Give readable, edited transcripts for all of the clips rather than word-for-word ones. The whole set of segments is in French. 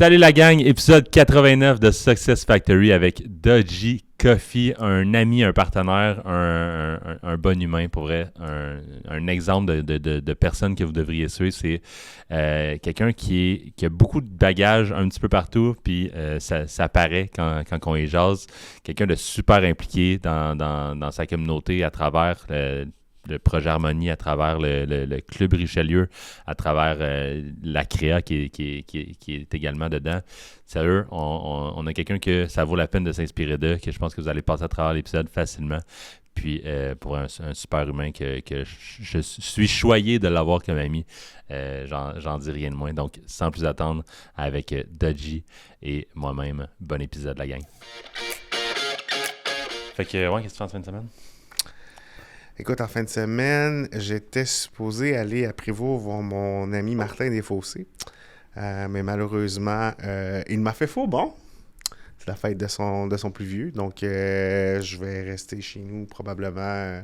Salut la gang, épisode 89 de Success Factory avec Dodgy Coffee, un ami, un partenaire, un bon humain pour vrai, un exemple de personne que vous devriez suivre. C'est quelqu'un qui a beaucoup de bagages un petit peu partout, puis ça paraît quand on y jase. Quelqu'un de super impliqué dans sa communauté à travers le projet Harmonie, à travers le Club Richelieu, à travers la créa qui est également dedans. Sérieux, on a quelqu'un que ça vaut la peine de s'inspirer d'eux, que je pense que vous allez passer à travers l'épisode facilement. Puis pour un super humain que je suis choyé de l'avoir comme ami, j'en dis rien de moins. Donc, sans plus attendre, avec Dodgy et moi-même, bon épisode la gang. Fait que, ouais, qu'est-ce que tu fais en fin de semaine? Écoute, en fin de semaine, j'étais supposé aller à Prévost voir mon ami Martin Desfossés. Mais malheureusement, il m'a fait faux bon. C'est la fête de son plus vieux. Donc, je vais rester chez nous probablement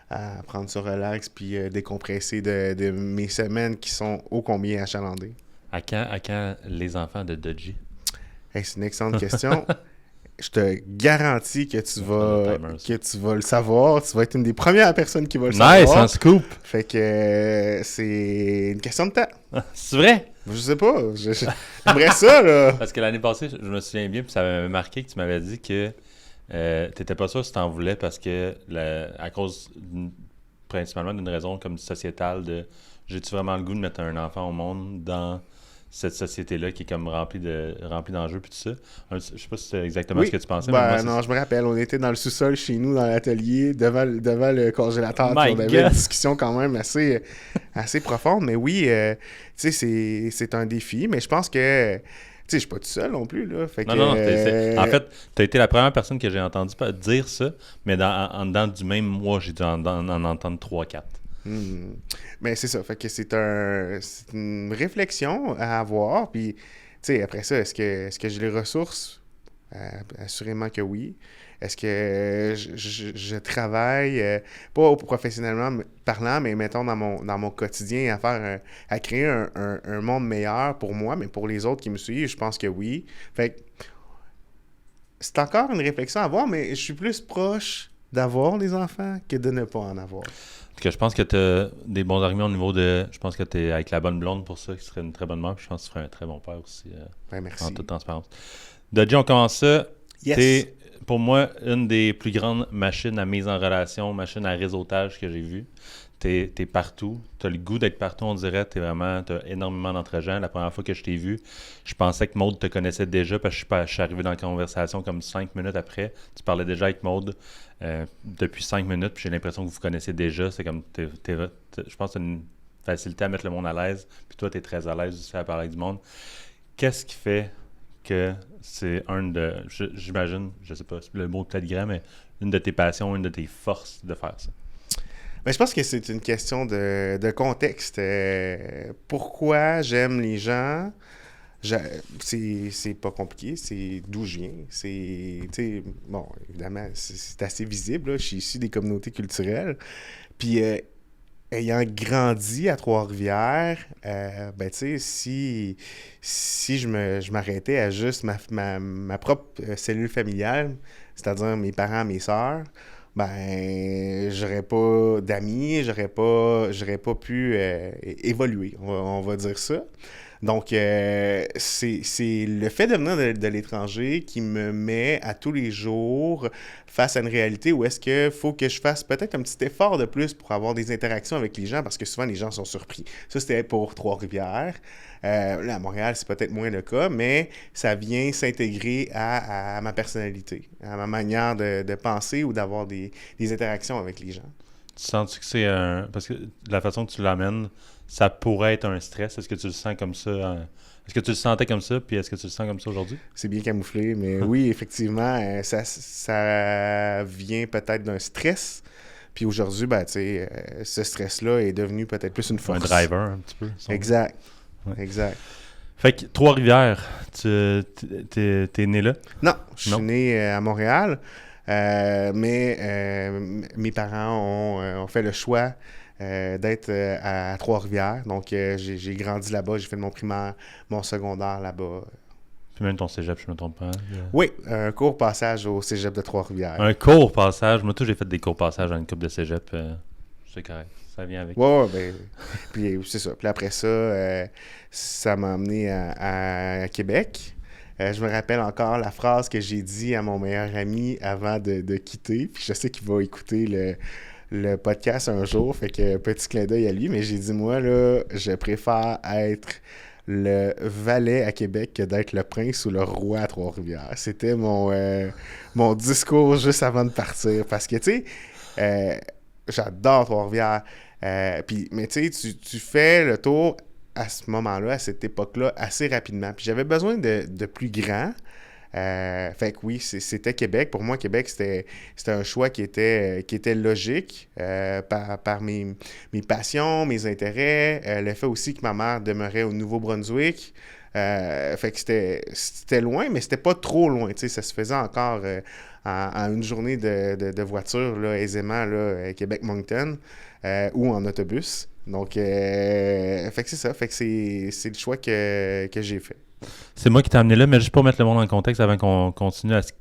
à prendre ça relax puis décompresser de mes semaines qui sont ô combien achalandées. À quand les enfants de Dodgy? Hey, c'est une excellente question. Je te garantis que tu vas le savoir. Tu vas être une des premières personnes qui va le savoir. Nice, un scoop! Fait que c'est une question de temps. C'est vrai? Je sais pas. J'aimerais ça, là. Parce que l'année passée, je me souviens bien, puis ça m'avait marqué que tu m'avais dit que t'étais pas sûr si t'en voulais parce que à cause principalement d'une raison comme sociétale de j'ai-tu vraiment le goût de mettre un enfant au monde dans cette société-là qui est comme remplie d'enjeux puis tout ça. Je sais pas si c'est exactement ce que tu pensais. Ben, non, je me rappelle, on était dans le sous-sol chez nous, dans l'atelier, devant le congélateur. On avait une discussion quand même assez profonde. Mais oui, tu sais, c'est un défi. Mais je pense que, tu sais, je suis pas tout seul non plus, là. Fait non, en fait, tu as été la première personne que j'ai entendu dire ça, mais en dedans du même mois, j'ai dû en entendre 3-4. Mais c'est ça, fait que c'est une réflexion à avoir, puis tu sais, après ça, est-ce que j'ai les ressources? Assurément que oui. Est-ce que je travaille, pas professionnellement parlant, mais mettons dans mon quotidien à créer un monde meilleur pour moi, mais pour les autres qui me suivent, je pense que oui. Fait que c'est encore une réflexion à avoir, mais je suis plus proche d'avoir des enfants que de ne pas en avoir. Que je pense que tu as des bons arguments au niveau de... Je pense que tu es avec la bonne blonde pour ça, qui serait une très bonne mère. Puis je pense que tu ferais un très bon père aussi, merci. en toute transparence. Dodgy, on commence ça. Yes. T'es, pour moi, une des plus grandes machines à mise en relation, machine à réseautage que j'ai vues. T'es partout. T'as le goût d'être partout, on dirait. T'as énormément d'entre-gens. La première fois que je t'ai vu, je pensais que Maude te connaissait déjà parce que je suis arrivé dans la conversation comme 5 minutes après. Tu parlais déjà avec Maude depuis 5 minutes, puis j'ai l'impression que vous vous connaissez déjà. C'est comme, je pense que t'as une facilité à mettre le monde à l'aise, puis toi, t'es très à l'aise aussi à parler avec du monde. Qu'est-ce qui fait que c'est j'imagine, je sais pas, le mot peut-être grand, mais une de tes passions, une de tes forces de faire ça? Ben, je pense que c'est une question de contexte. Pourquoi j'aime les gens? C'est pas compliqué, c'est d'où je viens. Bon, évidemment, c'est assez visible, là. Je suis issu des communautés culturelles. Puis, ayant grandi à Trois-Rivières, ben, tu sais, si je m'arrêtais à juste ma propre cellule familiale, c'est-à-dire mes parents, mes sœurs, ben, j'aurais pas d'amis, j'aurais pas pu évoluer, on va dire ça. Donc, c'est le fait de venir de l'étranger qui me met à tous les jours face à une réalité où est-ce qu'il faut que je fasse peut-être un petit effort de plus pour avoir des interactions avec les gens parce que souvent les gens sont surpris. Ça, c'était pour Trois-Rivières. Là, à Montréal, c'est peut-être moins le cas, mais ça vient s'intégrer à ma personnalité, à ma manière de penser ou d'avoir des interactions avec les gens. Tu sens-tu que c'est parce que la façon que tu l'amènes, ça pourrait être un stress. Est-ce que tu le sens comme ça? Est-ce que tu le sentais comme ça? Puis est-ce que tu le sens comme ça aujourd'hui? C'est bien camouflé, mais oui, effectivement, ça vient peut-être d'un stress. Puis aujourd'hui, ben, tu sais, ce stress-là est devenu peut-être plus une force. Un driver, un petit peu. Exact. Ouais. Exact. Fait que Trois-Rivières, t'es né là? Non, je suis né à Montréal. Mes parents ont fait le choix d'être à Trois-Rivières. Donc, j'ai grandi là-bas. J'ai fait mon primaire, mon secondaire là-bas. Puis même ton cégep, je me trompe pas. Oui, un court passage au cégep de Trois-Rivières. Un court passage. Moi, tout, j'ai fait des courts passages dans une couple de cégep. C'est correct. Ça vient avec. Ouais, ben, puis c'est ça. Puis après ça, ça m'a amené à Québec. Je me rappelle encore la phrase que j'ai dit à mon meilleur ami avant de quitter. Puis je sais qu'il va écouter le podcast un jour, fait que petit clin d'œil à lui. Mais j'ai dit, moi, là, je préfère être le valet à Québec que d'être le prince ou le roi à Trois-Rivières. C'était mon discours juste avant de partir. Parce que, tu sais, j'adore Trois-Rivières. Mais tu sais, tu fais le tour à ce moment-là, à cette époque-là, assez rapidement. Puis j'avais besoin de plus grand. Fait que oui, c'était Québec. Pour moi, Québec, c'était un choix qui était logique par mes passions, mes intérêts, le fait aussi que ma mère demeurait au Nouveau-Brunswick. Fait que c'était loin, mais c'était pas trop loin. Tu sais, ça se faisait encore en une journée de voiture, là, aisément, là, Québec-Moncton, ou en autobus. Donc, fait que c'est ça. Fait que c'est le choix que j'ai fait. C'est moi qui t'ai amené là, mais juste pour mettre le monde en contexte avant qu'on continue à ce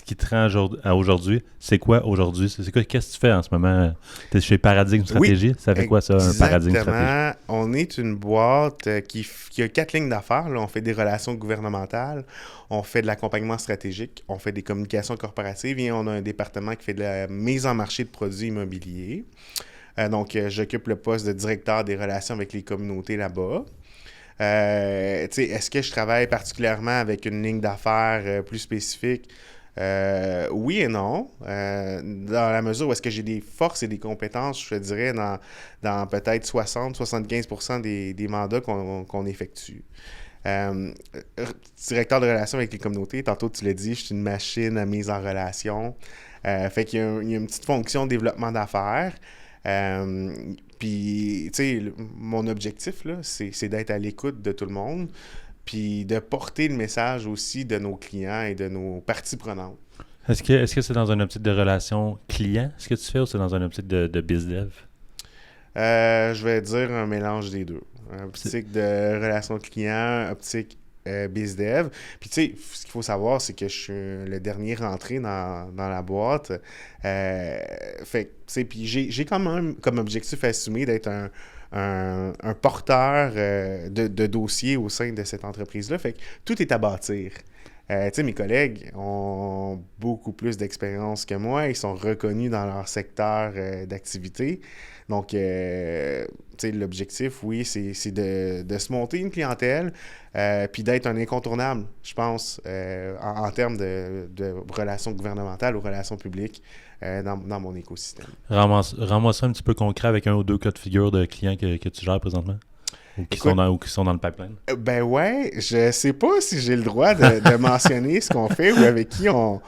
qui te rend à aujourd'hui. C'est quoi aujourd'hui? C'est quoi? Qu'est-ce que tu fais en ce moment? Tu es chez Paradigme Stratégie? Oui, ça fait quoi ça, un Paradigme Stratégie? On est une boîte qui a 4 lignes d'affaires. Là. On fait des relations gouvernementales, on fait de l'accompagnement stratégique, on fait des communications corporatives et on a un département qui fait de la mise en marché de produits immobiliers. Donc, j'occupe le poste de directeur des relations avec les communautés là-bas. Est-ce que je travaille particulièrement avec une ligne d'affaires plus spécifique? Oui et non. Dans la mesure où est-ce que j'ai des forces et des compétences, je te dirais, dans peut-être 60-75% des mandats qu'on effectue. Directeur de relations avec les communautés, tantôt tu l'as dit, je suis une machine à mise en relation. Fait qu'il y a une petite fonction de développement d'affaires. Puis, tu sais, mon objectif, là, c'est d'être à l'écoute de tout le monde, puis de porter le message aussi de nos clients et de nos parties prenantes. Est-ce que c'est dans une optique de relation client, ce que tu fais, ou c'est dans une optique de biz-dev? Je vais dire un mélange des deux. Optique de relation client, optique biz-dev. Puis, tu sais, ce qu'il faut savoir, c'est que je suis le dernier rentré dans la boîte. Fait que, tu sais, puis j'ai quand même comme objectif assumé d'être un porteur de dossiers au sein de cette entreprise-là. Fait que tout est à bâtir. Tu sais, mes collègues ont beaucoup plus d'expérience que moi. Ils sont reconnus dans leur secteur d'activité. Donc, tu sais, l'objectif, oui, c'est de se monter une clientèle puis d'être un incontournable, je pense, en termes de relations gouvernementales ou relations publiques dans mon écosystème. Rends-moi ça un petit peu concret avec un ou deux cas de figure de clients que tu gères présentement. Ou qui sont dans le pipeline. Ben ouais, je sais pas si j'ai le droit de mentionner ce qu'on fait ou avec qui on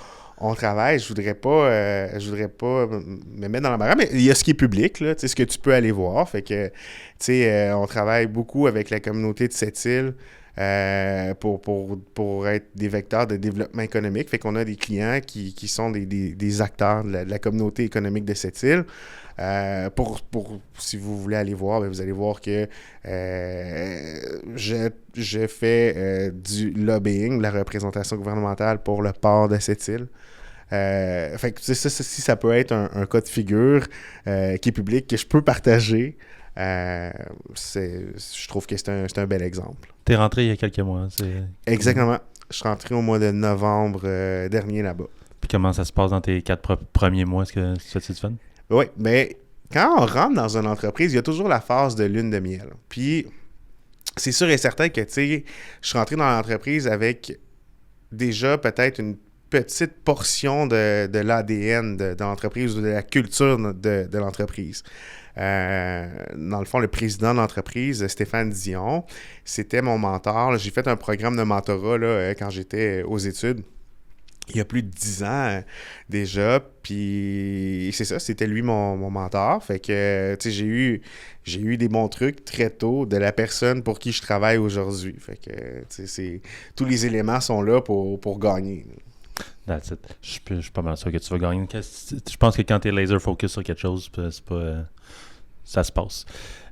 travaille. Je voudrais pas me mettre dans l'embarras, mais il y a ce qui est public, là, tu sais, ce que tu peux aller voir. Fait que, tu sais, on travaille beaucoup avec la communauté de Sept-Îles pour être des vecteurs de développement économique. Fait qu'on a des clients qui sont des acteurs de la communauté économique de Sept-Îles. Si vous voulez aller voir, ben vous allez voir que je fais du lobbying, de la représentation gouvernementale pour le port de Sept-Îles. Fait que si ça peut être un cas de figure qui est public, que je peux partager, je trouve que c'est un bel exemple. T'es rentré il y a quelques mois. Exactement. Je suis rentré au mois de novembre dernier là-bas. Puis comment ça se passe dans tes 4 premiers mois? Est-ce que c'est du fun? Oui, mais quand on rentre dans une entreprise, il y a toujours la phase de lune de miel. Puis, c'est sûr et certain que, tu sais, je suis rentré dans l'entreprise avec déjà peut-être une petite portion de l'ADN de l'entreprise ou de la culture de l'entreprise. Dans le fond, le président de l'entreprise, Stéphane Dion, c'était mon mentor. Là, j'ai fait un programme de mentorat là, quand j'étais aux études. Il y a plus de 10 ans déjà, puis c'est ça, c'était lui mon mentor. Fait que, tu sais, j'ai eu des bons trucs très tôt de la personne pour qui je travaille aujourd'hui. Fait que, tu sais, tous les éléments sont là pour gagner. That's it. Je suis pas mal sûr que tu vas gagner. Je pense que quand tu es laser focus sur quelque chose, c'est pas, ça se passe.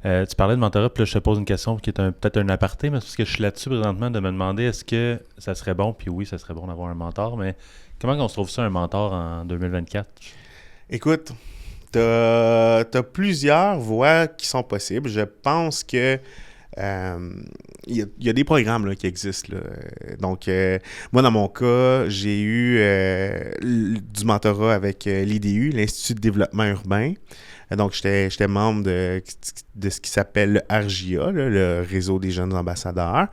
Tu parlais de mentorat, puis là, je te pose une question qui est peut-être un aparté, mais c'est parce que je suis là-dessus présentement de me demander est-ce que ça serait bon, puis oui, ça serait bon d'avoir un mentor, mais comment on se trouve ça, un mentor en 2024? Écoute, t'as plusieurs voies qui sont possibles. Je pense que il y a des programmes là, qui existent. Là. Donc, moi, dans mon cas, j'ai eu du mentorat avec l'IDU, l'Institut de développement urbain. Donc, j'étais membre de ce qui s'appelle le RJA, là, le Réseau des jeunes ambassadeurs.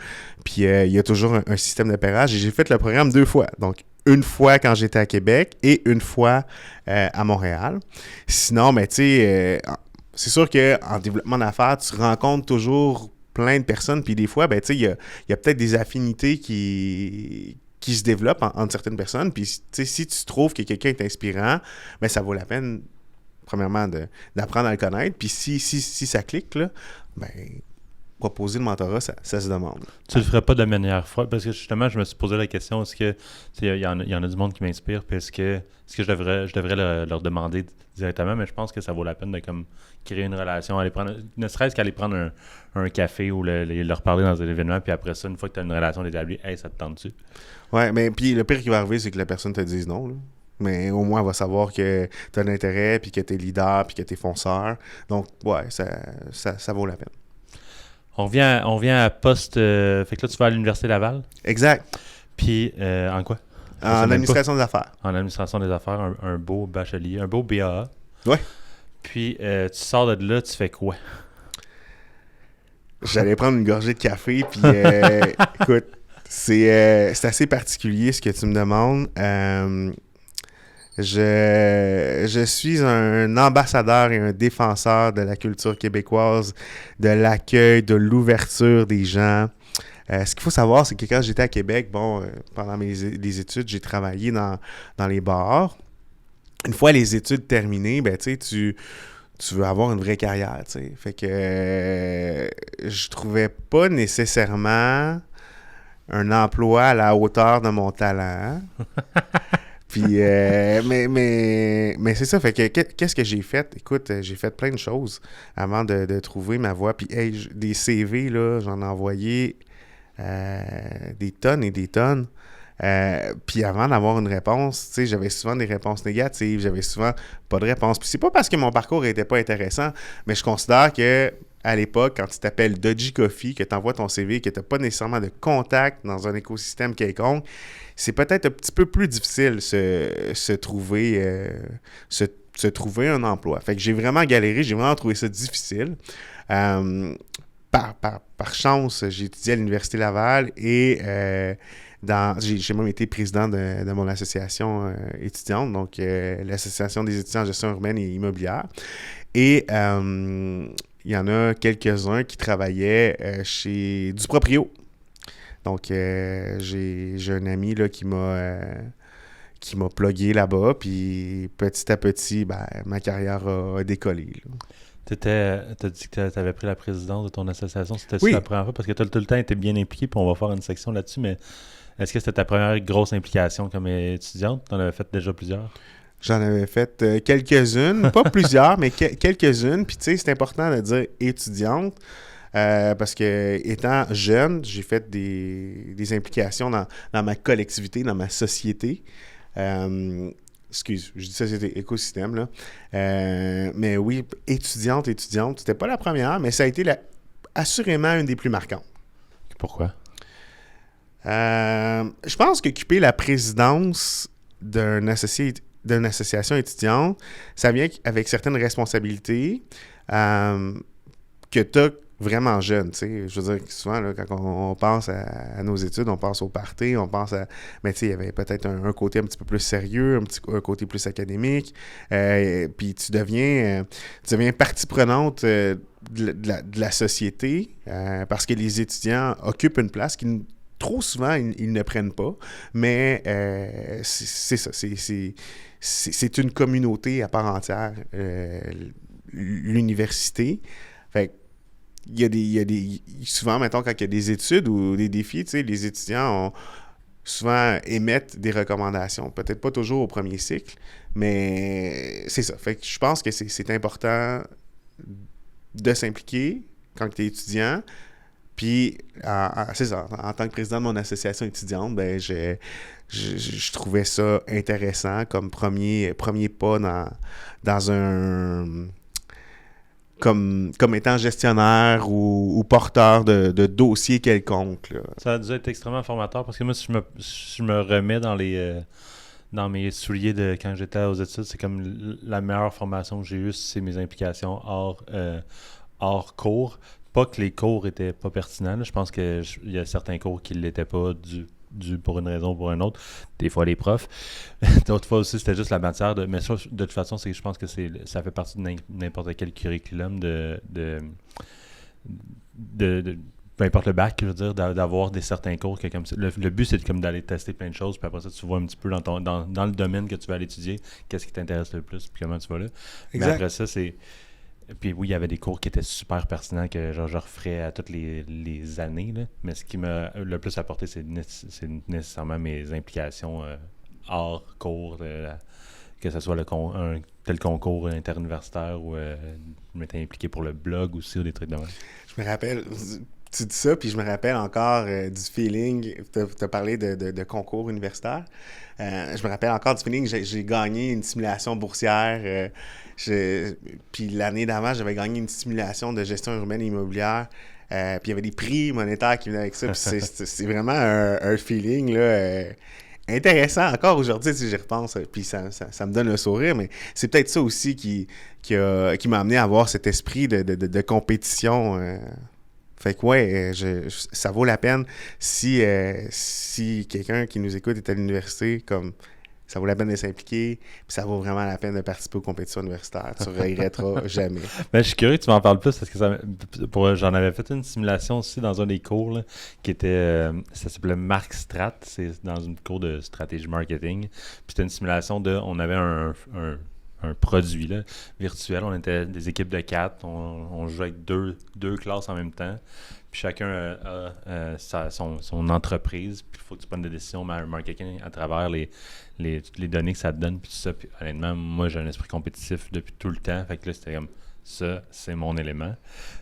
Puis, il y a toujours un système de pairage. Et j'ai fait le programme 2 fois. Donc, une fois quand j'étais à Québec et une fois à Montréal. Sinon, mais tu sais, c'est sûr qu'en développement d'affaires, tu rencontres toujours plein de personnes. Puis des fois, ben, tu sais, il y a peut-être des affinités qui se développent entre certaines personnes. Puis, tu sais, si tu trouves que quelqu'un est inspirant, ben, ça vaut la peine premièrement, d'apprendre à le connaître. Puis si ça clique, là, ben, proposer le mentorat, ça se demande. Tu le ferais pas de la manière froide, parce que justement, je me suis posé la question, est-ce que il y en a du monde qui m'inspire, puis est-ce que je devrais leur demander directement, mais je pense que ça vaut la peine de comme créer une relation, aller prendre, ne serait-ce qu'aller prendre un café ou leur parler dans un événement, puis après ça, une fois que tu as une relation établie, hey, ça te tente-tu? Ouais, mais puis le pire qui va arriver, c'est que la personne te dise non, là. Mais au moins, elle va savoir que tu as un intérêt, puis que tu es leader, puis que tu es fonceur. Donc, ouais, ça vaut la peine. On vient à poste. Fait que là, tu vas à l'Université Laval. Exact. Puis, en quoi? En administration des affaires. En administration des affaires, un beau bachelier, un beau BAA. Ouais. Puis, tu sors de là, tu fais quoi? J'allais prendre une gorgée de café, puis écoute, c'est assez particulier ce que tu me demandes. Je suis un ambassadeur et un défenseur de la culture québécoise, de l'accueil, de l'ouverture des gens. Ce qu'il faut savoir, c'est que quand j'étais à Québec, pendant les études, j'ai travaillé dans les bars. Une fois les études terminées, ben tu veux avoir une vraie carrière, tu sais. Fait que je trouvais pas nécessairement un emploi à la hauteur de mon talent. Puis, mais c'est ça. Fait que, qu'est-ce que j'ai fait? Écoute, j'ai fait plein de choses avant de trouver ma voie. Puis, hey, des CV, là, j'en ai envoyé des tonnes et des tonnes. Puis, avant d'avoir une réponse, tu sais, j'avais souvent des réponses négatives. J'avais souvent pas de réponse. Puis, c'est pas parce que mon parcours était pas intéressant, mais je considère que à l'époque, quand tu t'appelles Dodgy Coffee, que tu envoies ton CV, que tu n'as pas nécessairement de contact dans un écosystème quelconque, c'est peut-être un petit peu plus difficile se trouver un emploi. Fait que j'ai vraiment galéré, j'ai vraiment trouvé ça difficile. Par chance, j'ai étudié à l'Université Laval et j'ai même été président de mon association étudiante, donc l'Association des étudiants en gestion urbaine et immobilière. Et il y en a quelques-uns qui travaillaient chez Duproprio. Donc, j'ai un ami là, qui m'a plugué là-bas, puis petit à petit, ben, ma carrière a décollé. T'as dit que tu avais pris la présidence de ton association. C'était Oui. la première fois? Parce que tu as tout le temps été bien impliqué, puis on va faire une section là-dessus, mais est-ce que c'était ta première grosse implication comme étudiante? Tu en avais fait déjà plusieurs? J'en avais fait quelques-unes, pas plusieurs, mais quelques-unes. Puis tu sais, c'est important de dire étudiante, parce que étant jeune, j'ai fait des implications dans ma collectivité, dans ma société. Excuse, je dis société, écosystème, là. Mais oui, étudiante, c'était pas la première, mais ça a été assurément une des plus marquantes. Pourquoi? Je pense qu'occuper la présidence d'une association étudiante, ça vient avec certaines responsabilités que tu as vraiment jeune. T'sais. Je veux dire, souvent, là, quand on pense à nos études, on pense au party, on pense à... Mais tu sais, il y avait peut-être un côté un petit peu plus sérieux, un côté plus académique. Puis tu deviens partie prenante de la société parce que les étudiants occupent une place qui trop souvent, ils ne prennent pas. Mais c'est ça. C'est une communauté à part entière, l'université. Fait que souvent, mettons, quand il y a des études ou des défis, tu sais, les étudiants souvent émettent des recommandations. Peut-être pas toujours au premier cycle, mais c'est ça. Fait que je pense que c'est important de s'impliquer quand tu es étudiant. Puis, c'est ça, en tant que président de mon association étudiante, ben, je trouvais ça intéressant comme premier pas dans un... Comme étant gestionnaire ou porteur de dossiers quelconques. Là. Ça a dû être extrêmement formateur parce que moi, si je me remets dans mes souliers de quand j'étais aux études, c'est comme la meilleure formation que j'ai eue, c'est mes implications hors cours. Pas que les cours étaient pas pertinents. Là. Je pense qu'il y a certains cours qui ne l'étaient pas dû pour une raison ou pour une autre. Des fois, les profs. D'autres fois aussi, c'était juste la matière. Mais ça, de toute façon, je pense que ça fait partie de n'importe quel curriculum peu importe le bac, je veux dire, d'avoir certains cours que comme ça. Le but, c'est comme d'aller tester plein de choses, puis après ça, tu vois un petit peu dans le domaine que tu vas aller étudier, qu'est-ce qui t'intéresse le plus, puis comment tu vas là. Exact. Mais après ça, c'est... Puis oui, il y avait des cours qui étaient super pertinents que genre, je referais à toutes les années, là. Mais ce qui m'a le plus apporté, c'est nécessairement mes implications hors cours, que ce soit un tel concours interuniversitaire ou je m'étais impliqué pour le blog aussi ou des trucs de même. Je me rappelle... Tu dis ça, puis je me rappelle encore du feeling. Tu as parlé de concours universitaire. Je me rappelle encore du feeling. J'ai gagné une simulation boursière. Puis l'année d'avant, j'avais gagné une simulation de gestion urbaine et immobilière. Puis il y avait des prix monétaires qui venaient avec ça. Puis c'est vraiment un feeling là, intéressant encore aujourd'hui si j'y repense. Puis ça me donne le sourire. Mais c'est peut-être ça aussi qui m'a amené à avoir cet esprit de compétition. Fait que ouais, ça vaut la peine si quelqu'un qui nous écoute est à l'université, comme ça vaut la peine de s'impliquer, puis ça vaut vraiment la peine de participer aux compétitions universitaires. Tu ne regretteras jamais. Ben, je suis curieux que tu m'en parles plus parce que j'en avais fait une simulation aussi dans un des cours là, qui était, ça s'appelait Mark Strat, c'est dans une cours de stratégie marketing. Puis c'était une simulation on avait un produit là, virtuel. On était des équipes de 4. On jouait avec deux classes en même temps. Puis chacun a son entreprise. Puis il faut que tu prennes des décisions marketing à travers toutes les données que ça te donne. Puis tout ça. Puis honnêtement, moi, j'ai un esprit compétitif depuis tout le temps. Fait que là, c'était comme ça, c'est mon élément.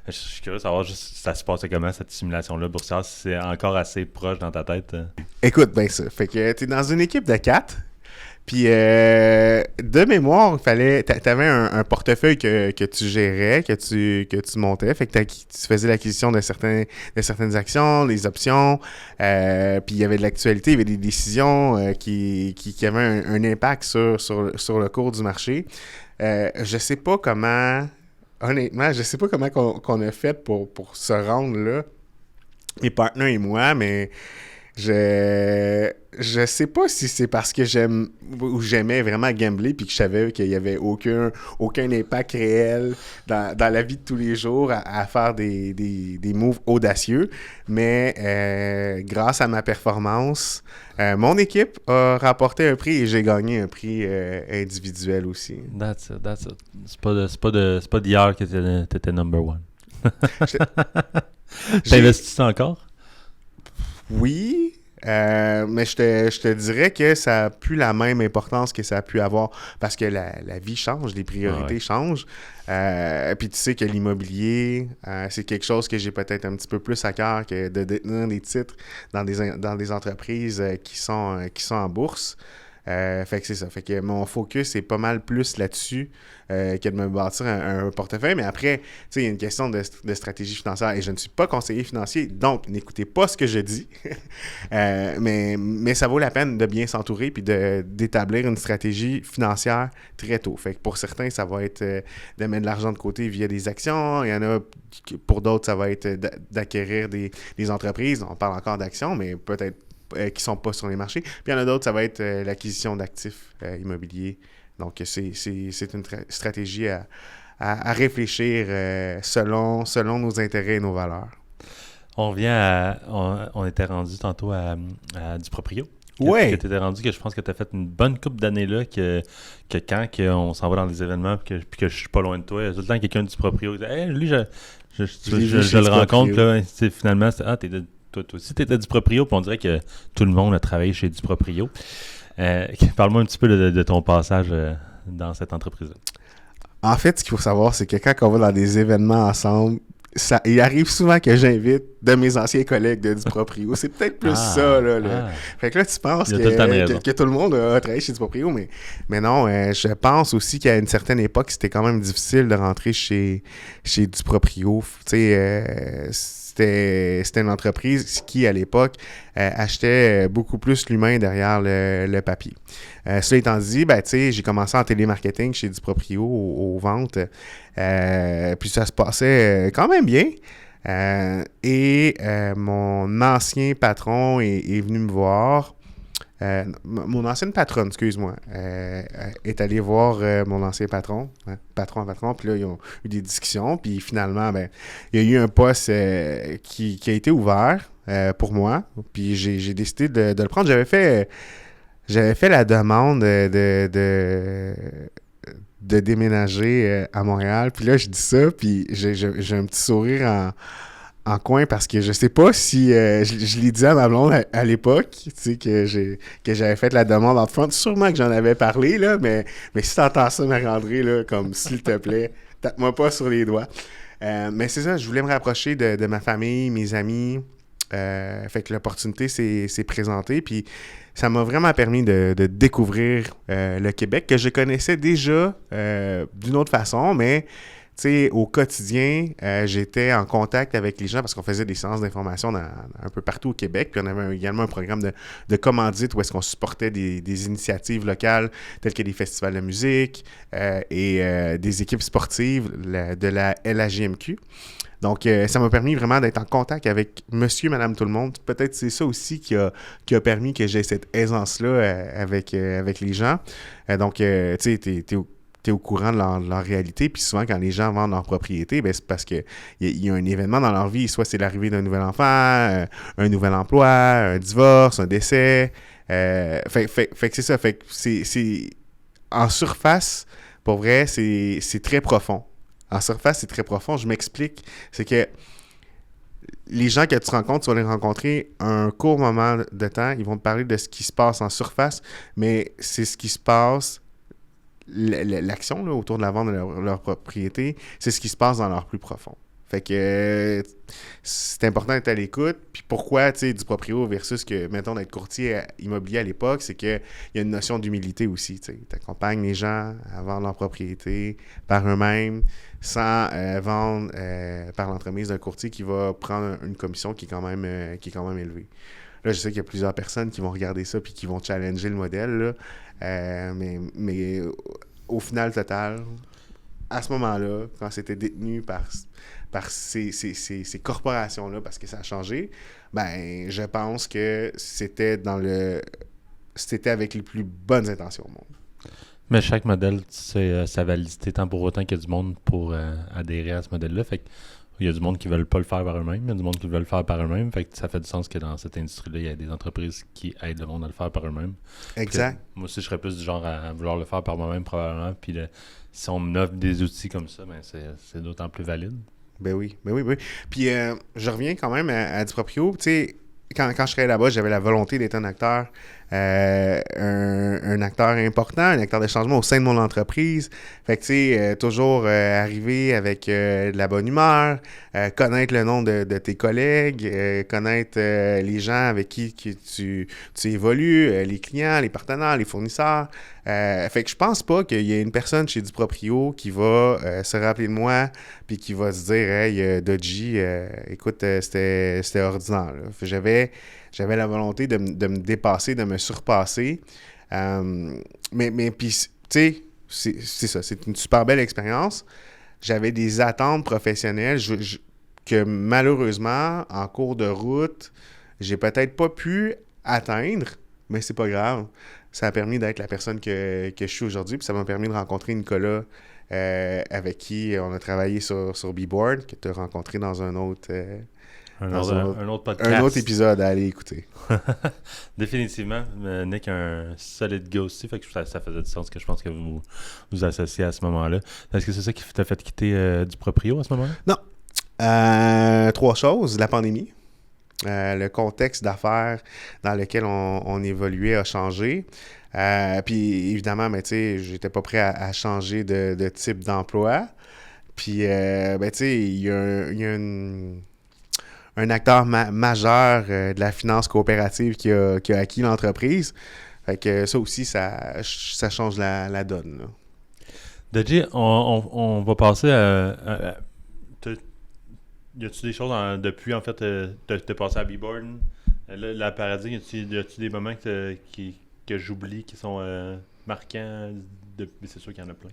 Je suis curieux de savoir juste ça se passait comment, cette simulation-là boursière, si c'est encore assez proche dans ta tête. Écoute, ben ça. Fait que t'es dans une équipe de 4. Puis, de mémoire, t'avais un portefeuille que tu gérais, que tu montais. Fait que tu faisais l'acquisition de certaines actions, des options. Puis, il y avait de l'actualité, il y avait des décisions qui avaient un impact sur le cours du marché. Je sais pas comment, honnêtement, qu'on a fait pour se rendre là, mes partenaires et moi, mais... Je sais pas si c'est parce que j'aimais vraiment gambler puis que je savais qu'il y avait aucun impact réel dans la vie de tous les jours à faire des moves audacieux, mais grâce à ma performance, mon équipe a remporté un prix et j'ai gagné un prix individuel aussi. That's it. C'est pas d'hier que t'étais number one. T'investis encore? Oui, mais je te dirais que ça n'a plus la même importance que ça a pu avoir parce que la vie change, les priorités changent. Puis tu sais que l'immobilier, c'est quelque chose que j'ai peut-être un petit peu plus à cœur que de détenir des titres dans des entreprises qui sont en bourse. Fait que c'est ça. Fait que mon focus est pas mal plus là-dessus que de me bâtir un portefeuille. Mais après, tu sais, il y a une question de stratégie financière et je ne suis pas conseiller financier, donc n'écoutez pas ce que je dis. mais ça vaut la peine de bien s'entourer puis d'établir une stratégie financière très tôt. Fait que pour certains, ça va être de mettre de l'argent de côté via des actions. Il y en a, pour d'autres, ça va être d'acquérir des entreprises. On parle encore d'actions, mais peut-être qui sont pas sur les marchés. Puis il y en a d'autres, ça va être l'acquisition d'actifs immobiliers. Donc, c'est une stratégie à réfléchir selon nos intérêts et nos valeurs. On revient on était rendu tantôt à du proprio. Oui. Que tu étais rendu, que je pense que tu as fait une bonne couple d'années là, que quand on s'en va dans des événements puis que je suis pas loin de toi, il y a tout le temps quelqu'un du proprio qui dit « Hey, lui, je le rencontre. » Là, finalement, t'es toi aussi, tu étais du proprio, puis on dirait que tout le monde a travaillé chez du proprio. Parle-moi un petit peu de ton passage dans cette entreprise-là. En fait, ce qu'il faut savoir, c'est que quand on va dans des événements ensemble, il arrive souvent que j'invite de mes anciens collègues de Duproprio. C'est peut-être plus ça, là. Fait que là, tu penses que tout le monde a travaillé chez Duproprio, mais non, je pense aussi qu'à une certaine époque, c'était quand même difficile de rentrer chez Duproprio. Tu sais, c'était une entreprise qui, à l'époque, achetait beaucoup plus l'humain derrière le papier. Cela étant dit, ben, tu sais, j'ai commencé en télémarketing chez Duproprio aux ventes. Puis ça se passait quand même bien. Mon ancien patron est venu me voir. Mon ancienne patronne, excuse-moi, est allée voir mon ancien patron, patron, puis là, ils ont eu des discussions, puis finalement, ben, il y a eu un poste qui a été ouvert pour moi, puis j'ai décidé de le prendre. J'avais fait la demande de déménager à Montréal, puis là, je dis ça, puis j'ai un petit sourire en coin parce que je sais pas si je l'ai dit à ma blonde à l'époque, tu sais, que j'avais fait la demande en front. Sûrement que j'en avais parlé, là, mais si t'entends ça, Marc-André, là, comme s'il te plaît, tape-moi pas sur les doigts. Mais c'est ça, je voulais me rapprocher de ma famille, mes amis. Fait que l'opportunité s'est présentée, puis ça m'a vraiment permis de découvrir le Québec, que je connaissais déjà d'une autre façon, mais tu sais, au quotidien, j'étais en contact avec les gens parce qu'on faisait des séances d'information un peu partout au Québec. Puis on avait également un programme de commandite où est-ce qu'on supportait des initiatives locales telles que des festivals de musique et des équipes sportives de la LHJMQ. Donc, ça m'a permis vraiment d'être en contact avec monsieur, madame, tout le monde. Peut-être c'est ça aussi qui a permis que j'ai cette aisance-là avec les gens. Donc, tu sais, t'es au courant de leur réalité, puis souvent, quand les gens vendent leur propriété, ben, c'est parce qu'il y a un événement dans leur vie, soit c'est l'arrivée d'un nouvel enfant, un nouvel emploi, un divorce, un décès. Fait que c'est ça. Fait que c'est en surface, pour vrai, c'est très profond. En surface, c'est très profond. Je m'explique. C'est que les gens que tu rencontres, tu vas les rencontrer un court moment de temps. Ils vont te parler de ce qui se passe en surface, mais c'est ce qui se passe, l'action là, autour de la vente de leur propriété, c'est ce qui se passe dans leur plus profond. Fait que c'est important d'être à l'écoute. Puis pourquoi, tu sais, du proprio versus que, mettons, d'être courtier immobilier à l'époque, c'est qu'il y a une notion d'humilité aussi, tu sais. Tu accompagnes les gens à vendre leur propriété par eux-mêmes sans vendre par l'entremise d'un courtier qui va prendre une commission qui est quand même élevée. Là, je sais qu'il y a plusieurs personnes qui vont regarder ça puis qui vont challenger le modèle, là. Mais au final total, à ce moment-là, quand c'était détenu par ces corporations-là, parce que ça a changé, ben je pense que c'était avec les plus bonnes intentions au monde. Mais chaque modèle, tu sais, sa validité, tant pour autant qu'il y a du monde pour adhérer à ce modèle-là. Fait que il y a du monde qui ne veulent pas le faire par eux-mêmes, il y a du monde qui veut le faire par eux-mêmes. Fait que ça fait du sens que dans cette industrie-là, il y a des entreprises qui aident le monde à le faire par eux-mêmes. Exact. Moi aussi, je serais plus du genre à vouloir le faire par moi-même, probablement. Puis si on me offre des outils comme ça, ben c'est d'autant plus valide. Ben oui. Puis je reviens quand même à Duproprio. Tu sais, quand je serais là-bas, j'avais la volonté d'être un acteur, un acteur important, un acteur de changement au sein de mon entreprise. Fait que, tu sais, toujours arriver avec de la bonne humeur, connaître le nom de tes collègues, connaître les gens avec qui tu évolues, les clients, les partenaires, les fournisseurs. Fait que je pense pas qu'il y ait une personne chez Duproprio qui va se rappeler de moi puis qui va se dire « Hey, Dodgy, écoute, c'était ordinaire. » J'avais la volonté de me dépasser, de me surpasser. Mais puis, tu sais, c'est ça. C'est une super belle expérience. J'avais des attentes professionnelles que malheureusement, en cours de route, j'ai peut-être pas pu atteindre, mais c'est pas grave. Ça a permis d'être la personne que je suis aujourd'hui. Puis ça m'a permis de rencontrer Nicolas, avec qui on a travaillé sur B-Board, que tu as rencontré dans un autre... Un autre podcast. Un autre épisode à aller écouter. Définitivement. Nick est un solide gars aussi, fait que ça faisait du sens que je pense que vous vous associez à ce moment-là. Est-ce que c'est ça qui t'a fait quitter du proprio à ce moment-là? Non. 3 choses. La pandémie. Le contexte d'affaires dans lequel on évoluait a changé. Puis évidemment, ben, tu sais, j'étais pas prêt à changer de type d'emploi. Puis, ben, tu sais, il y a un acteur majeur de la finance coopérative qui a acquis l'entreprise. Fait que ça aussi, ça change la donne, là. Dodgy, on va passer à y a-tu des choses depuis, en fait, t'es passé à B-Board, la Paradis, y a-tu des moments que j'oublie qui sont marquants? C'est sûr qu'il y en a plein.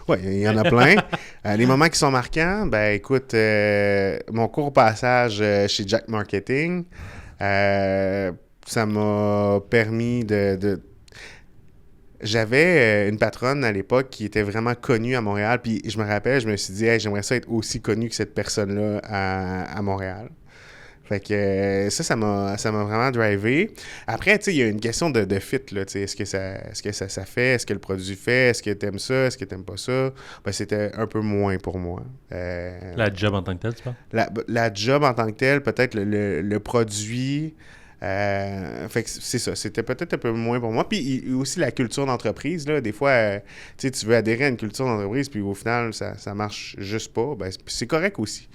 Oui, il y en a plein. Les moments qui sont marquants, ben écoute, mon court passage chez Jack Marketing, ça m'a permis J'avais une patronne à l'époque qui était vraiment connue à Montréal, puis je me rappelle, je me suis dit, hey, j'aimerais ça être aussi connu que cette personne-là à Montréal. Fait que ça m'a vraiment drivé. Après, tu sais, il y a une question de fit, là, tu sais, est-ce que ça fait, est-ce que le produit fait, est-ce que t'aimes ça, est-ce que t'aimes pas ça? Ben, c'était un peu moins pour moi. La job en tant que tel, tu penses? La job en tant que tel, peut-être le produit... fait que c'est ça, c'était peut-être un peu moins pour moi. Puis aussi la culture d'entreprise, là, des fois, tu veux adhérer à une culture d'entreprise, puis au final, ça marche juste pas. Ben, c'est correct aussi.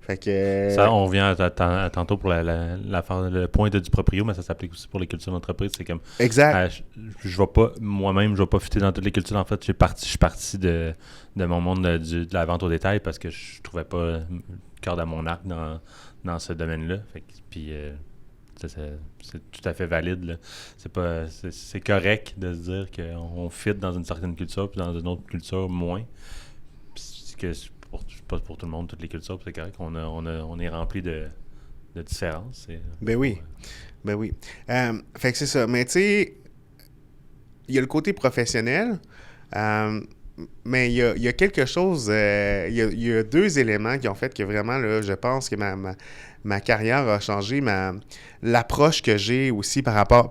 Fait que... Ça, on revient à tantôt pour le point du proprio, mais ça s'applique aussi pour les cultures d'entreprise. C'est comme... Exact. Je vais pas, moi-même, je vais pas fitter dans toutes les cultures. En fait, je suis parti de mon monde de la vente au détail parce que je trouvais pas corde à mon arc dans ce domaine-là. Fait que, puis... c'est tout à fait valide, là. C'est correct de se dire qu'on fit dans une certaine culture puis dans une autre culture moins. Puis que c'est pas pour tout le monde, toutes les cultures, puis c'est correct. On est rempli de différences. Ben oui. Ben oui. Fait que c'est ça. Mais tu sais, il y a le côté professionnel, mais il y a quelque chose, il y a deux éléments qui ont fait que vraiment, là, je pense que ma carrière a changé, l'approche que j'ai aussi par rapport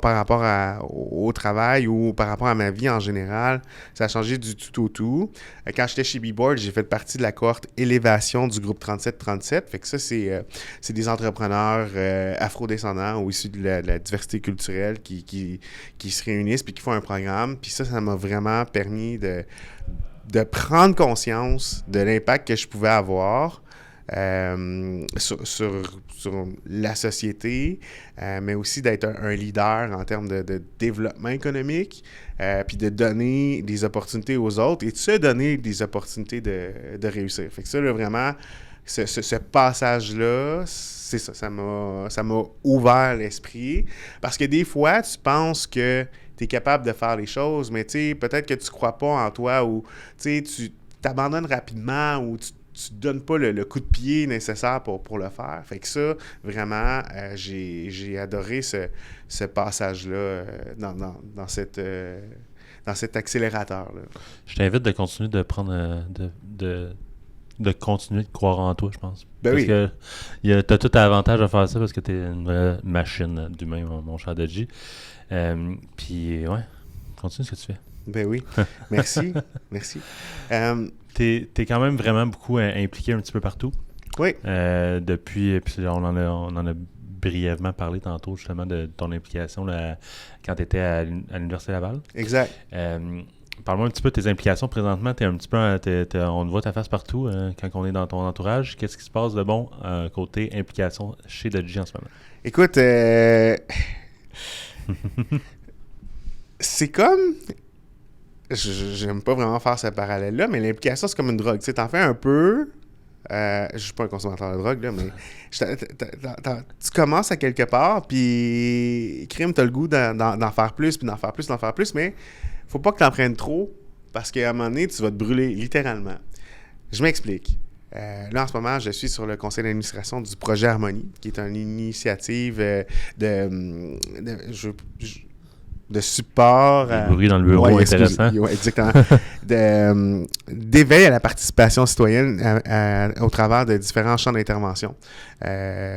au travail ou par rapport à ma vie en général, ça a changé du tout au tout. Quand j'étais chez B-Board, j'ai fait partie de la cohorte élévation du groupe 3737. Fait que ça, c'est des entrepreneurs afrodescendants ou issus de la diversité culturelle qui se réunissent puis qui font un programme. Puis ça m'a vraiment permis de prendre conscience de l'impact que je pouvais avoir sur la société, mais aussi d'être un leader en termes de développement économique, puis de donner des opportunités aux autres et de se donner des opportunités de réussir. Fait que ça, là, vraiment, ce passage-là, c'est ça, ça m'a ouvert l'esprit. Parce que des fois, tu penses que tu es capable de faire les choses, mais tu sais, peut-être que tu crois pas en toi ou tu t'abandonnes rapidement ou tu te donnes pas le coup de pied nécessaire pour le faire. Fait que ça, vraiment, j'ai adoré ce passage-là dans cet accélérateur-là. Je t'invite de continuer de prendre de continuer de croire en toi, je pense. Ben parce oui. que t'as tout avantage à faire ça parce que t'es une vraie machine d'humain, mon cher Dodgy. Puis, ouais, continue ce que tu fais. Ben oui. Merci. Merci. T'es quand même vraiment beaucoup impliqué un petit peu partout. Oui. Depuis, puis on en a brièvement parlé tantôt, justement, de ton implication là, quand tu étais à l'Université Laval. Exact. Parle-moi un petit peu de tes implications présentement. T'es un petit peu, on te voit ta face partout quand on est dans ton entourage. Qu'est-ce qui se passe de bon côté implication chez Dodgy en ce moment? Écoute, c'est comme... J'aime pas vraiment faire ce parallèle-là, mais l'implication, c'est comme une drogue. Tu sais, t'en fais un peu... je suis pas un consommateur de drogue, là, mais tu commences à quelque part, puis crime, t'as le goût d'en faire plus, puis d'en faire plus, mais faut pas que t'en prennes trop, parce qu'à un moment donné, tu vas te brûler, littéralement. Je m'explique. Là, en ce moment, je suis sur le conseil d'administration du projet Harmonie, qui est une initiative de support. Le bruit dans le bureau, intéressant. Oui, exactement. D'éveil à la participation citoyenne au travers de différents champs d'intervention.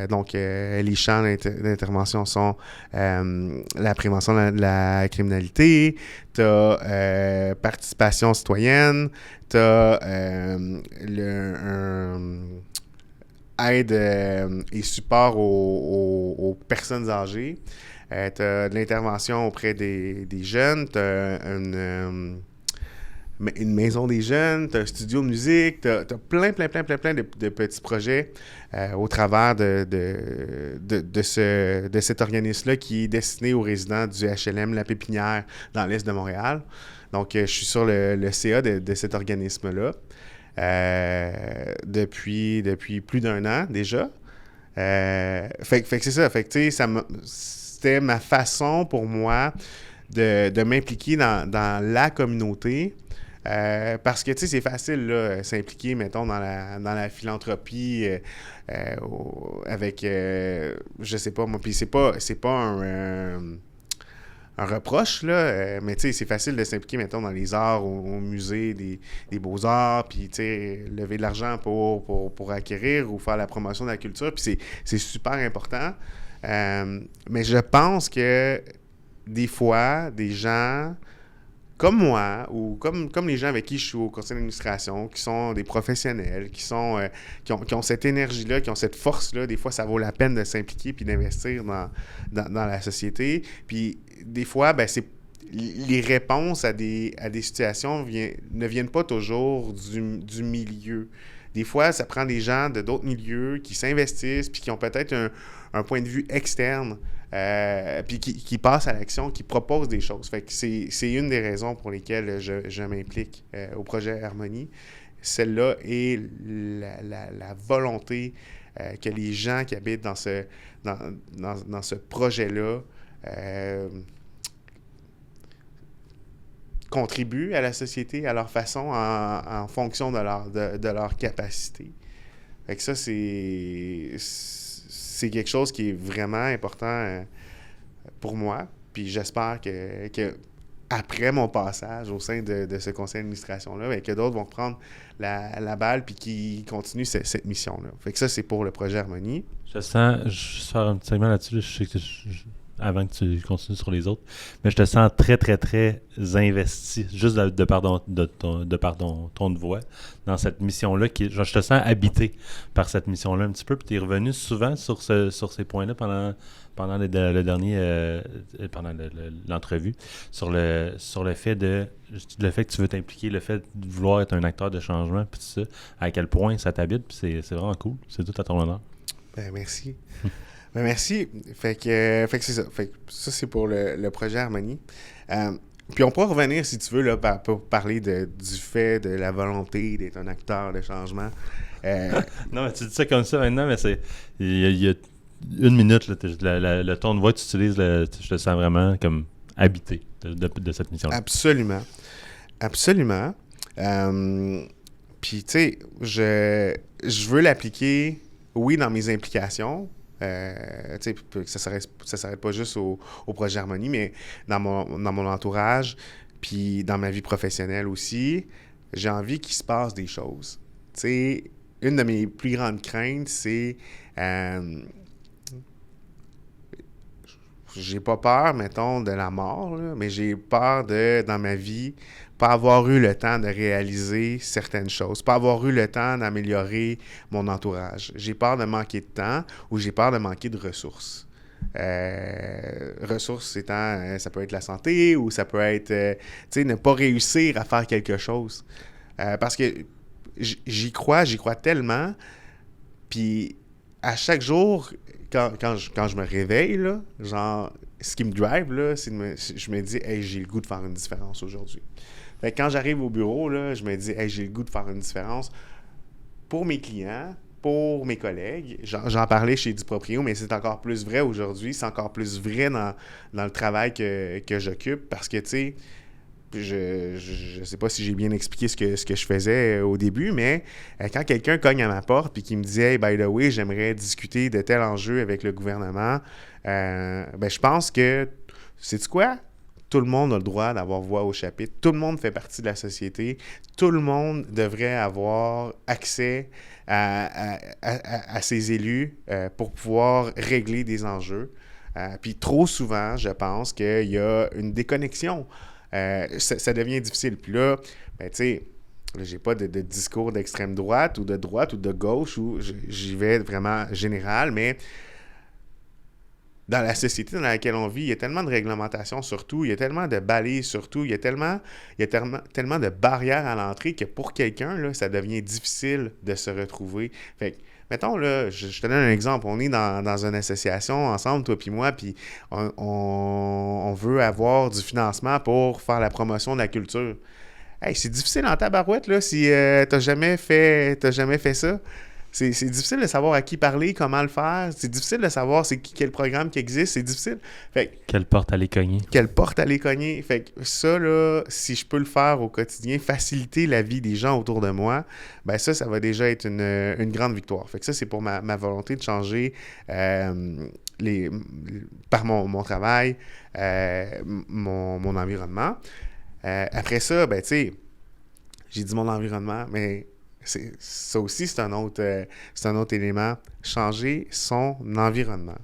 Donc, les champs d'intervention sont la prévention de la criminalité, tu as participation citoyenne, tu as aide et support aux personnes âgées. Tu as de l'intervention auprès des jeunes, tu as une maison des jeunes, tu as un studio de musique, tu as plein de petits projets au travers de cet organisme-là qui est destiné aux résidents du HLM La Pépinière dans l'est de Montréal. Donc, je suis sur le CA de cet organisme-là depuis plus d'1 an déjà. Fait que c'est ça. Fait que, tu sais, c'était ma façon pour moi de m'impliquer dans la communauté. Parce que, tu sais, c'est facile, là, s'impliquer, mettons, dans la philanthropie avec, je sais pas, moi, puis c'est pas un reproche, là, mais tu sais, c'est facile de s'impliquer, mettons, dans les arts, au musée des beaux-arts, puis, tu sais, lever de l'argent pour acquérir ou faire la promotion de la culture, puis c'est super important. Mais je pense que des fois, des gens comme moi, ou comme les gens avec qui je suis au conseil d'administration, qui sont des professionnels, qui ont cette énergie-là, qui ont cette force-là, des fois, ça vaut la peine de s'impliquer puis d'investir dans la société. Puis, des fois, ben, les réponses à des situations ne viennent pas toujours du milieu. Des fois, ça prend des gens de d'autres milieux qui s'investissent puis qui ont peut-être un point de vue externe puis qui passent à l'action, qui proposent des choses. Fait que c'est une des raisons pour lesquelles je m'implique au projet Harmonie. Celle-là est la volonté que les gens qui habitent dans ce projet-là contribuent à la société à leur façon, en fonction de leur capacité. Fait que ça, c'est quelque chose qui est vraiment important pour moi. Puis j'espère que après mon passage au sein de ce conseil d'administration-là, bien, que d'autres vont prendre la balle puis qui continuent cette mission-là. Fait que ça, c'est pour le projet Harmonie. Je sors un petit segment là-dessus. Je sais que avant que tu continues sur les autres, mais je te sens très, très, très investi, juste de par ton ton de voix, dans cette mission-là. Je te sens habité par cette mission-là un petit peu, puis tu es revenu souvent sur ces points-là pendant l'entrevue, sur le fait que tu veux t'impliquer, le fait de vouloir être un acteur de changement, puis tout ça, à quel point ça t'habite, puis c'est vraiment cool. C'est tout à ton honneur. Ben, merci. Ben, merci. Fait que c'est ça. Fait que ça, c'est pour le projet Harmonie. Puis on pourra revenir, si tu veux, là, pour parler du fait de la volonté d'être un acteur de changement. Non, mais tu dis ça comme ça maintenant, mais il y a 1 minute, là, le ton de voix que tu utilises, je te sens vraiment comme habité de cette mission-là. Absolument. Absolument. Puis, tu sais, je veux l'appliquer, oui, dans mes implications. Ça s'arrête pas juste au projet Harmonie, mais dans mon entourage, puis dans ma vie professionnelle aussi, j'ai envie qu'il se passe des choses. Tu sais, une de mes plus grandes craintes, c'est j'ai pas peur, mettons, de la mort, là, mais j'ai peur dans ma vie, pas avoir eu le temps de réaliser certaines choses, pas avoir eu le temps d'améliorer mon entourage. J'ai peur de manquer de temps ou j'ai peur de manquer de ressources. Ressources étant, ça peut être la santé ou ça peut être, ne pas réussir à faire quelque chose. Parce que j'y crois tellement, puis à chaque jour, quand je me réveille, là, genre, ce qui me drive, là, je me dis, hey, j'ai le goût de faire une différence aujourd'hui. Fait que quand j'arrive au bureau, là, je me dis, hey, j'ai le goût de faire une différence pour mes clients, pour mes collègues. J'en parlais chez Duproprio, mais c'est encore plus vrai aujourd'hui. C'est encore plus vrai dans le travail que j'occupe parce que, tu sais, je sais pas si j'ai bien expliqué ce que je faisais au début, mais quand quelqu'un cogne à ma porte et qui me dit « Hey, by the way, j'aimerais discuter de tel enjeu avec le gouvernement je pense que, sais-tu quoi? Tout le monde a le droit d'avoir voix au chapitre. Tout le monde fait partie de la société. Tout le monde devrait avoir accès à ses élus pour pouvoir régler des enjeux. Puis trop souvent, je pense qu'il y a une déconnexion. Ça devient difficile. Puis là, tu sais, j'ai pas de discours d'extrême droite ou de gauche, où j'y vais vraiment général, mais dans la société dans laquelle on vit, il y a tellement de réglementations sur tout, il y a tellement de balises sur tout, il y a tellement de barrières à l'entrée que pour quelqu'un, là, ça devient difficile de se retrouver. Fait que, mettons, là, je te donne un exemple. On est dans une association ensemble, toi puis moi, puis on veut avoir du financement pour faire la promotion de la culture. Hey, c'est difficile en tabarouette, là, si t'as jamais fait ça. C'est difficile de savoir à qui parler, comment le faire. C'est difficile de savoir quel programme qui existe. C'est difficile. Fait que, Quelle porte aller cogner. quelle porte aller cogner. Fait que ça, là, si je peux le faire au quotidien, faciliter la vie des gens autour de moi, ben ça va déjà être une grande victoire. Fait que ça, c'est pour ma volonté de changer par mon travail, mon environnement. Après ça, ben tu sais, j'ai dit mon environnement, mais ça aussi, c'est un autre élément. Changer son environnement.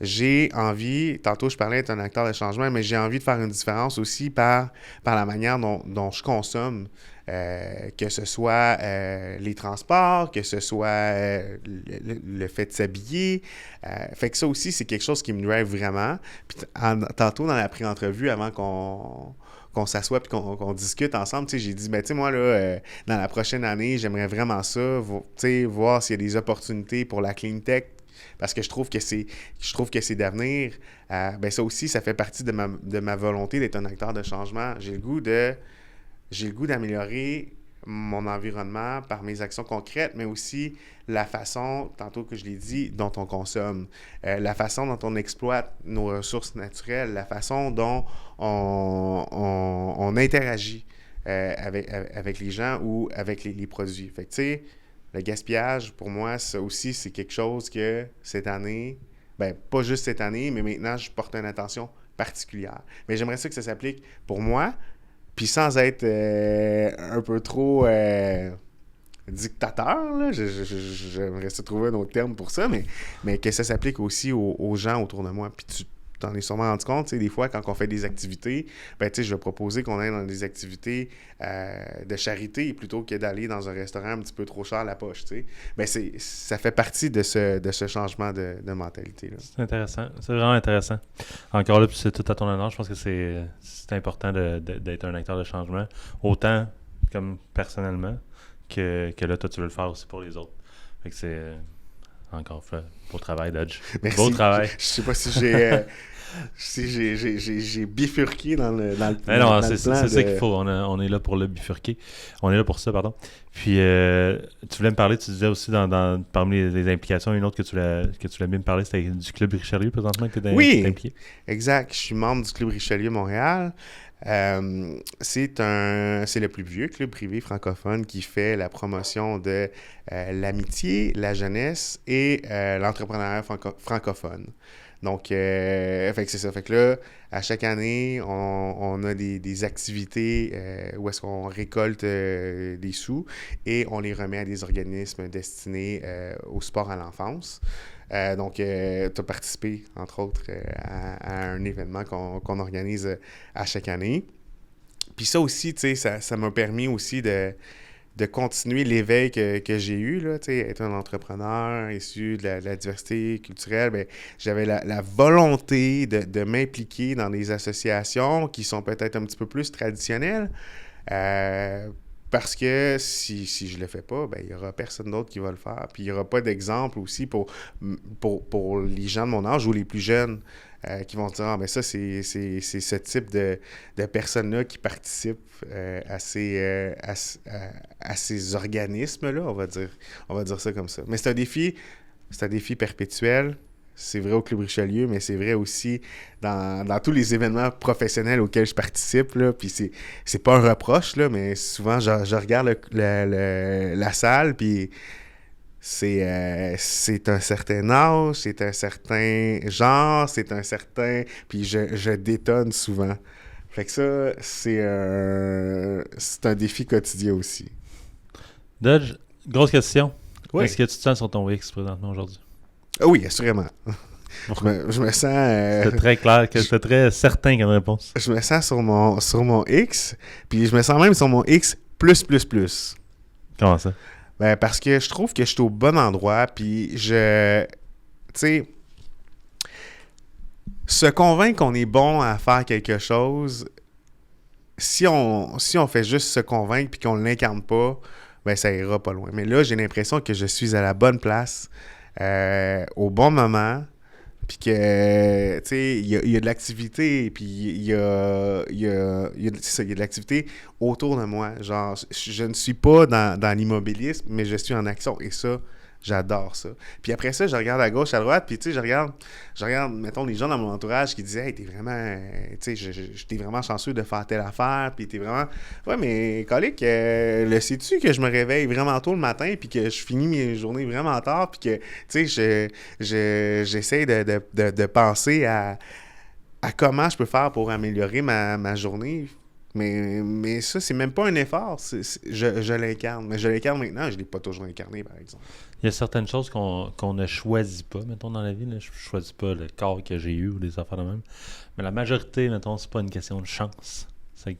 J'ai envie, tantôt je parlais d'être un acteur de changement, mais j'ai envie de faire une différence aussi par la manière dont je consomme, que ce soit les transports, que ce soit le fait de s'habiller. Fait que ça aussi, c'est quelque chose qui me drive vraiment. Puis tantôt dans la pré-entrevue, avant qu'on s'assoit et qu'on discute ensemble, j'ai dit, ben tu sais, moi, là, dans la prochaine année, j'aimerais vraiment ça, voir s'il y a des opportunités pour la clean tech, parce que je trouve que c'est d'avenir. Ben ça aussi, ça fait partie de ma volonté d'être un acteur de changement. J'ai le goût d'améliorer mon environnement par mes actions concrètes, mais aussi la façon, tantôt que je l'ai dit, dont on consomme, la façon dont on exploite nos ressources naturelles, la façon dont on interagit avec les gens ou avec les produits. Fait que, tu sais, le gaspillage, pour moi, ça aussi, c'est quelque chose que cette année, ben pas juste cette année, mais maintenant, je porte une attention particulière. Mais j'aimerais ça que ça s'applique pour moi, puis sans être un peu trop dictateur, là. J'aimerais ça trouver un autre terme pour ça, mais que ça s'applique aussi aux gens autour de moi. Puis tu t'en es sûrement rendu compte, tu sais, des fois, quand on fait des activités, ben, tu sais, je vais proposer qu'on aille dans des activités de charité plutôt que d'aller dans un restaurant un petit peu trop cher à la poche, tu sais. Ben, ça fait partie de ce changement de mentalité-là. C'est intéressant. C'est vraiment intéressant. Encore là, puis c'est tout à ton honneur. Je pense que c'est important d'être un acteur de changement, autant comme personnellement que là, toi, tu veux le faire aussi pour les autres. Fait que c'est... encore fait. Beau travail, Dodge. Merci. Beau travail. Je sais pas si j'ai bifurqué dans le plan. Non, c'est ça qu'il faut. On est là pour le bifurquer. On est là pour ça, pardon. Puis, tu voulais me parler, tu disais aussi parmi les implications, une autre que tu voulais bien me parler, c'était du Club Richelieu présentement que tu es impliqué. Exact. Je suis membre du Club Richelieu Montréal. C'est le plus vieux club privé francophone qui fait la promotion de l'amitié, la jeunesse et l'entrepreneuriat francophone. Donc, fait que c'est ça. Fait que là, à chaque année, on a des activités où est-ce qu'on récolte des sous et on les remet à des organismes destinés au sport à l'enfance. Donc, tu as participé, entre autres, à un événement qu'on organise à chaque année. Puis ça aussi, tu sais, ça m'a permis aussi de continuer l'éveil que j'ai eu, là, tu sais, être un entrepreneur issu de la diversité culturelle, bien, j'avais la volonté de m'impliquer dans des associations qui sont peut-être un petit peu plus traditionnelles, parce que si je le fais pas, ben il y aura personne d'autre qui va le faire. Puis il y aura pas d'exemple aussi pour les gens de mon âge ou les plus jeunes qui vont dire « Ah, ben ça, c'est ce type de personnes-là qui participent à ces organismes-là, on va dire ça comme ça. » Mais c'est un défi perpétuel. C'est vrai au Club Richelieu, mais c'est vrai aussi dans tous les événements professionnels auxquels je participe, là. Puis c'est pas un reproche, là, mais souvent, je regarde la salle, puis c'est un certain âge, c'est un certain genre, puis je détonne souvent. Fait que ça, c'est un défi quotidien aussi. Dodge, grosse question. Oui. Est-ce que tu te sens sur ton X présentement aujourd'hui? Ah oui, assurément. Je me sens... C'est très clair, que c'est très certain comme réponse. Je me sens sur mon X, puis je me sens même sur mon X plus. Comment ça? Ben, parce que je trouve que je suis au bon endroit, puis tu sais, se convaincre qu'on est bon à faire quelque chose, si on fait juste se convaincre puis qu'on ne l'incarne pas, ben ça ira pas loin. Mais là, j'ai l'impression que je suis à la bonne place, au bon moment, puis que, tu sais, il y a de l'activité, puis c'est ça, il y a de l'activité autour de moi. Genre, je ne suis pas dans l'immobilisme, mais je suis en action. Et ça, j'adore ça. Puis après ça, je regarde à gauche, à droite, puis tu sais, je regarde, mettons, les gens dans mon entourage qui disaient « Hey, t'es vraiment, tu sais, j'étais vraiment chanceux de faire telle affaire, puis t'es vraiment... » Ouais, mais colique, le sais-tu que je me réveille vraiment tôt le matin, puis que je finis mes journées vraiment tard, puis que, tu sais, j'essaie de penser à comment je peux faire pour améliorer ma journée. Mais ça, c'est même pas un effort. Je l'incarne. Mais je l'incarne maintenant. Je ne l'ai pas toujours incarné, par exemple. Il y a certaines choses qu'on ne choisit pas, mettons, dans la vie. Là. Je ne choisis pas le corps que j'ai eu ou des affaires de même. Mais la majorité, mettons, c'est pas une question de chance. C'est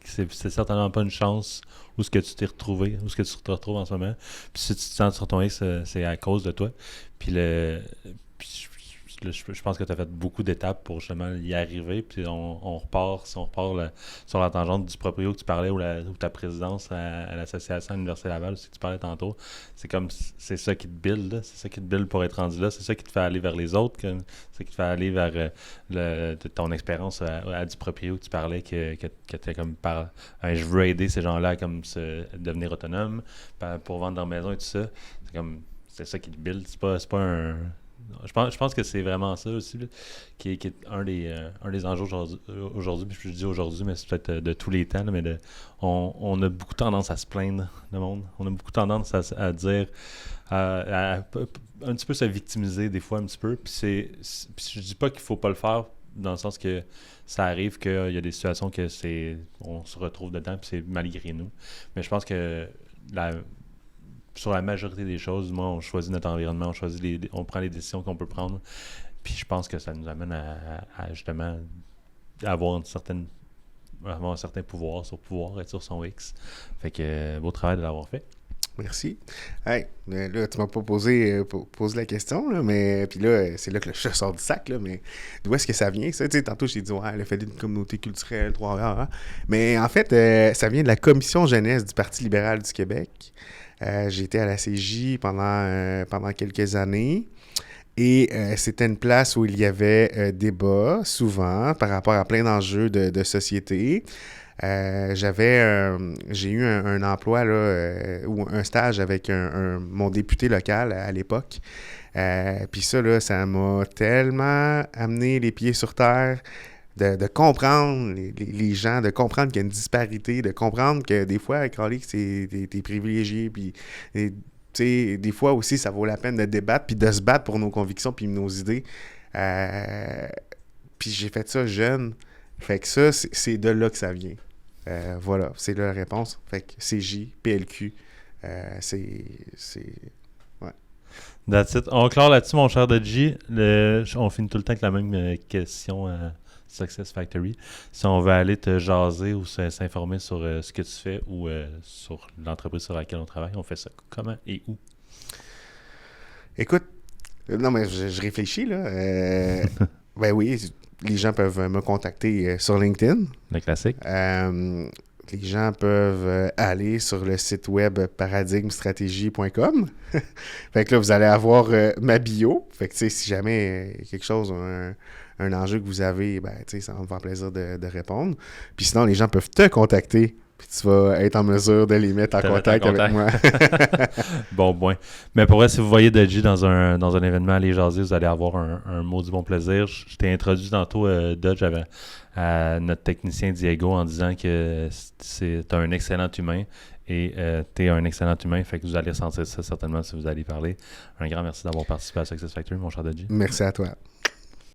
certainement pas une chance où ce que tu t'es retrouvé, où ce que tu te retrouves en ce moment. Puis si tu te sens sur ton X, c'est à cause de toi. Puis je pense que tu as fait beaucoup d'étapes pour justement y arriver. Puis on repart, si on repart sur la tangente du proprio que tu parlais ou ta présidence à l'association à l'Université Laval, aussi que tu parlais tantôt, c'est ça qui te build, là. C'est ça qui te build pour être rendu là. C'est ça qui te fait aller vers les autres. C'est ça qui te fait aller vers ton expérience à du proprio que tu parlais, que tu es comme je veux aider ces gens-là à comme devenir autonomes pour vendre leur maison et tout ça. C'est ça qui te build. C'est pas un... Je pense que c'est vraiment ça aussi, là, qui est un des enjeux aujourd'hui. Puis je dis aujourd'hui, mais c'est peut-être de tous les temps. Là, mais on a beaucoup tendance à se plaindre, le monde. On a beaucoup tendance à dire, à un petit peu se victimiser des fois un petit peu. Puis je dis pas qu'il faut pas le faire, dans le sens que ça arrive qu'il y a des situations que on se retrouve dedans, puis c'est malgré nous. Mais je pense que sur la majorité des choses, moi, on choisit notre environnement, on prend les décisions qu'on peut prendre. Puis je pense que ça nous amène à justement avoir un certain pouvoir, être sur son X. Fait que beau travail de l'avoir fait. Merci. Hey, là, tu m'as pas posé la question, là, mais puis là, c'est là que le chat sort du sac, là, mais d'où est-ce que ça vient, ça? Tu sais, tantôt, je t'ai dit, ouais, le fait d'une communauté culturelle, 3 heures, hein? Mais en fait, ça vient de la commission jeunesse du Parti libéral du Québec. J'ai été à la CJ pendant quelques années. Et c'était une place où il y avait débat, souvent, par rapport à plein d'enjeux de société. J'ai eu un emploi là, ou un stage avec mon député local à l'époque. Puis ça, là, ça m'a tellement amené les pieds sur terre de comprendre les gens, de comprendre qu'il y a une disparité, de comprendre que des fois, t'es privilégié, puis des fois aussi, ça vaut la peine de débattre, puis de se battre pour nos convictions, puis nos idées. Puis j'ai fait ça jeune. Fait que ça, c'est de là que ça vient. Voilà, c'est la réponse. Fait que CJ, PLQ, ouais. That's it. On clore là-dessus, mon cher Dodgy. On finit tout le temps avec la même question à Success Factory. Si on veut aller te jaser ou s'informer sur ce que tu fais ou sur l'entreprise sur laquelle on travaille, on fait ça comment et où? Écoute, non, mais je réfléchis, là. Ben oui, les gens peuvent me contacter sur LinkedIn. Le classique. Les gens peuvent aller sur le site web paradigmestratégie.com. Fait que là, vous allez avoir ma bio. Fait que, tu sais, si jamais quelque chose, un enjeu que vous avez, ben, tu sais, ça va me faire plaisir de répondre. Puis sinon, les gens peuvent te contacter. Puis tu vas être en mesure de les mettre en contact avec moi. Bon point. Mais pour vrai, si vous voyez Dodgy dans un événement à les jaser, vous allez avoir un mot du bon plaisir. Je t'ai introduit tantôt, Dodge, à notre technicien Diego en disant que c'est un excellent humain et t'es un excellent humain. Fait que vous allez sentir ça certainement si vous allez parler. Un grand merci d'avoir participé à Success Factory, mon cher Dodgy. Merci à toi.